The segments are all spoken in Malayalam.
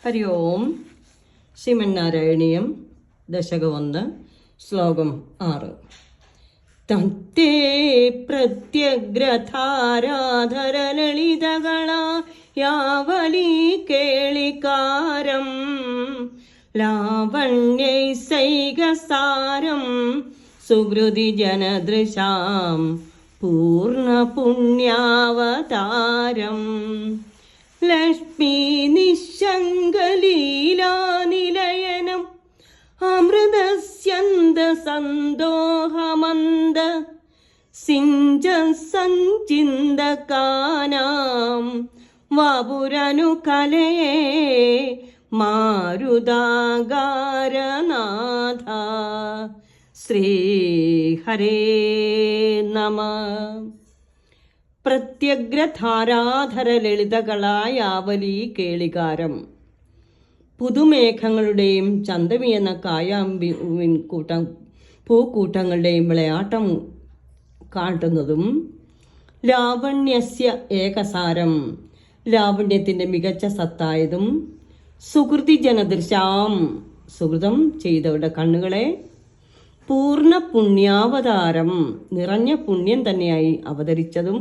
ഹരി ഓം. ശ്രീമന്നാരായണീയം ദശകം 1 ശ്ലോകം 6. തത്തേ പ്രത്യഗ്രധാരാധരലളിതകളാ യാവലീ കേളികാരം ലാവണ്യൈസൈകസാരം സുഹൃതി ജനദൃശാം പൂർണ്ണപുണ്യാവതാരം ലക്ഷ്മീ നിശങ്കലീലാനിലയനം അമൃതസ്യന്ദ സന്തോഹമന്ദ സിഞ്ച സഞ്ചിന്തകാനാം വപുരനുകലയേ മാരുതാകാരനാഥ. ശ്രീഹരേ നമഃ. പ്രത്യഗ്രധാരാധര ലളിതകളായ ആവലി കേളികാരം. പുതുമേഘങ്ങളുടെയും ചന്തമിയെന്ന കായാമ്പിൻ പൂക്കൂട്ടങ്ങളുടെയും വിളയാട്ടം കാട്ടുന്നതും ലാവണ്യസ്യ ഏകസാരം ലാവണ്യത്തിൻ്റെ മികച്ച സത്തായതും സുഹൃതി ജനദൃശാം സുഹൃതം ചെയ്തവരുടെ കണ്ണുകളെ പൂർണ്ണ പുണ്യാവതാരം നിറഞ്ഞ പുണ്യം തന്നെയായി അവതരിച്ചതും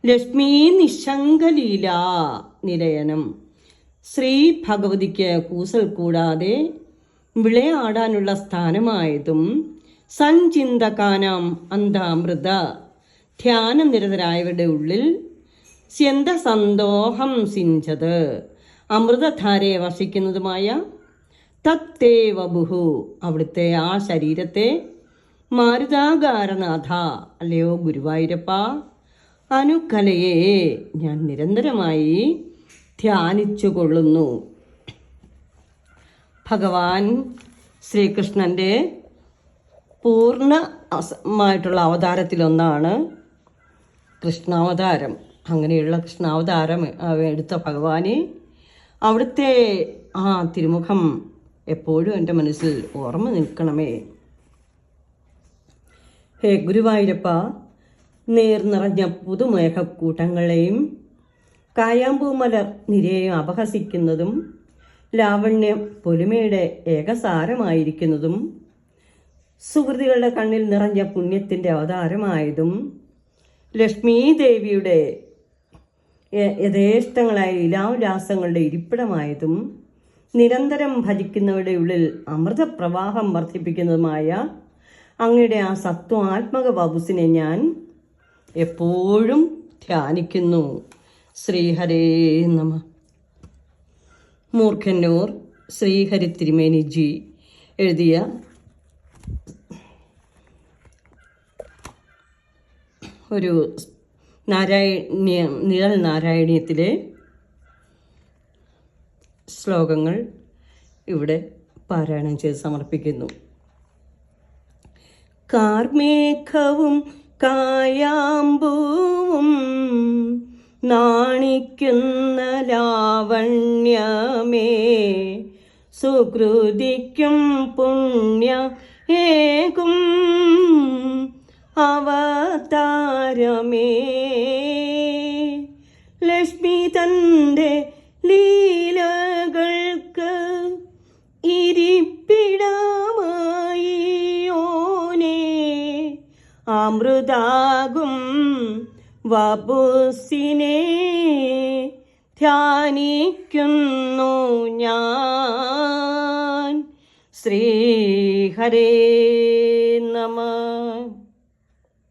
ലക്ഷ്മീ നിശങ്കലീല നിലയനം ശ്രീ ഭഗവതിക്ക് കൂസൽ കൂടാതെ വിളയാടാനുള്ള സ്ഥാനമായതും സഞ്ചിന്തകാനാം അന്താമൃത ധ്യാനനിരതരായവരുടെ ഉള്ളിൽ സ്യന്തസന്തോഹം സിഞ്ചത് അമൃതധാരയെ വർഷിക്കുന്നതുമായ തത്തേവ ബുഹു അവിടുത്തെ ആ ശരീരത്തെ മാരുതാകാരനാഥ അല്ലയോ ഗുരുവായൂരപ്പ അനുകലയെ ഞാൻ നിരന്തരമായി ധ്യാനിച്ചു കൊള്ളുന്നു. ഭഗവാൻ ശ്രീകൃഷ്ണൻ്റെ പൂർണ്ണമായിട്ടുള്ള അവതാരത്തിലൊന്നാണ് കൃഷ്ണാവതാരം. അങ്ങനെയുള്ള കൃഷ്ണാവതാരം എടുത്ത ഭഗവാന് അവിടുത്തെ ആ തിരുമുഖം എപ്പോഴും എൻ്റെ മനസ്സിൽ ഓർമ്മ നിൽക്കണമേ. ഹേ ഗുരുവായൂരപ്പ, നേർനിറഞ്ഞ പുതുമേഘക്കൂട്ടങ്ങളെയും കായാമ്പൂമലർ നിരയെയും അപഹസിക്കുന്നതും ലാവണ്യം പൊലിമയുടെ ഏകസാരമായിരിക്കുന്നതും സുഹൃതികളുടെ കണ്ണിൽ നിറഞ്ഞ പുണ്യത്തിൻ്റെ അവതാരമായതും ലക്ഷ്മീദേവിയുടെ യഥേഷ്ടങ്ങളായ ലീലാവിലാസങ്ങളുടെ ഇരിപ്പിടമായതും നിരന്തരം ഭജിക്കുന്നവരുടെ ഉള്ളിൽ അമൃതപ്രവാഹം വർദ്ധിപ്പിക്കുന്നതുമായ അങ്ങയുടെ ആ സത്വാത്മക വപുസിനെ ഞാൻ എപ്പോഴും ധ്യാനിക്കുന്നു. ശ്രീഹരേ നമഃ. മൂർഖന്നൂർ ശ്രീഹരി തിരുമേനിജി എഴുതിയ ഒരു നിഴൽ നാരായണീയത്തിലെ ശ്ലോകങ്ങൾ ഇവിടെ പാരായണം ചെയ്ത് സമർപ്പിക്കുന്നു. കാർമേഘവും കായാമ്പൂവും നാണിക്കുന്ന ലാവണ്യമേ സുകൃതിക്കും പുണ്യ ഏകും അവതാരമേ ലക്ഷ്മി തൻ്റെ ലീലകൾക്ക് ഇരിപ്പിടമായി ഓനേ അമൃതാകും വപുസിനെ ധ്യാനിക്കുന്നു ഞാൻ. ശ്രീഹരേ നമഃ.